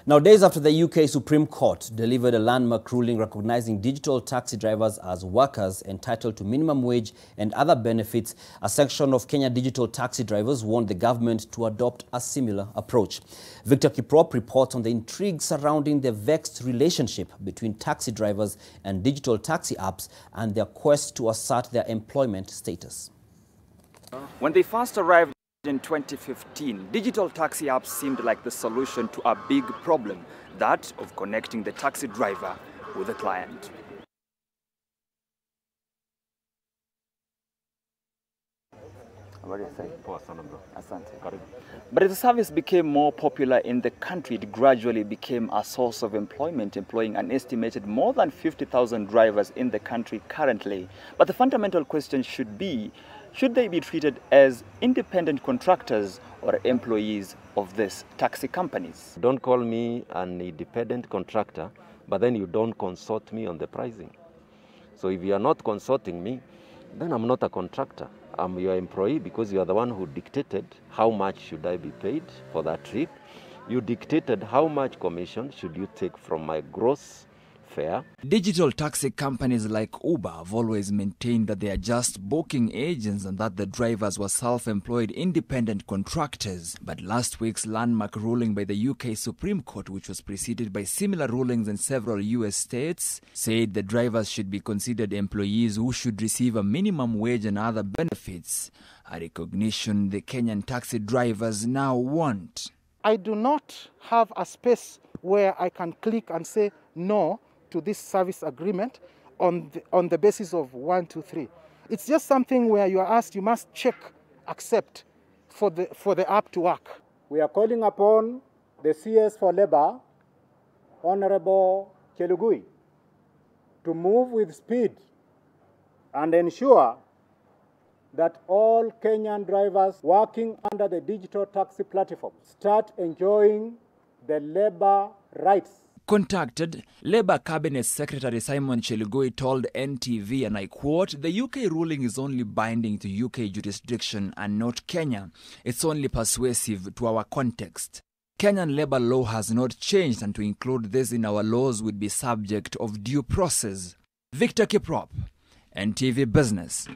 Now, days after the UK Supreme Court delivered a landmark ruling recognizing digital taxi drivers as workers entitled to minimum wage and other benefits, a section of Kenya digital taxi drivers warned the government to adopt a similar approach. Victor Kiprop reports on the intrigue surrounding the vexed relationship between taxi drivers and digital taxi apps and their quest to assert their employment status. When they first arrived in 2015, digital taxi apps seemed like the solution to a big problem, that of connecting the taxi driver with the client. But as the service became more popular in the country, it gradually became a source of employment, employing an estimated more than 50,000 drivers in the country currently. But the fundamental question should be, should they be treated as independent contractors or employees of these taxi companies? Don't call me an independent contractor, but then you don't consult me on the pricing. So if you are not consulting me, then I'm not a contractor. I'm your employee because you are the one who dictated how much should I be paid for that trip. You dictated how much commission should you take from my gross fare. Digital taxi companies like Uber have always maintained that they are just booking agents and that the drivers were self-employed independent contractors. But last week's landmark ruling by the UK Supreme Court, which was preceded by similar rulings in several US states, said the drivers should be considered employees who should receive a minimum wage and other benefits, a recognition the Kenyan taxi drivers now want. I do not have a space where I can click and say no to this service agreement on the basis of 1, 2, 3. It's just something where you are asked, you must check, accept for the app to work. We are calling upon the CS for Labour, Honorable Chelugui, to move with speed and ensure that all Kenyan drivers working under the digital taxi platform start enjoying the labour rights. Contacted, Labour Cabinet Secretary Simon Chelugui told NTV, and I quote, "The UK ruling is only binding to UK jurisdiction and not Kenya. It's only persuasive to our context. Kenyan labour law has not changed, and to include this in our laws would be subject of due process." Victor Kiprop, NTV Business.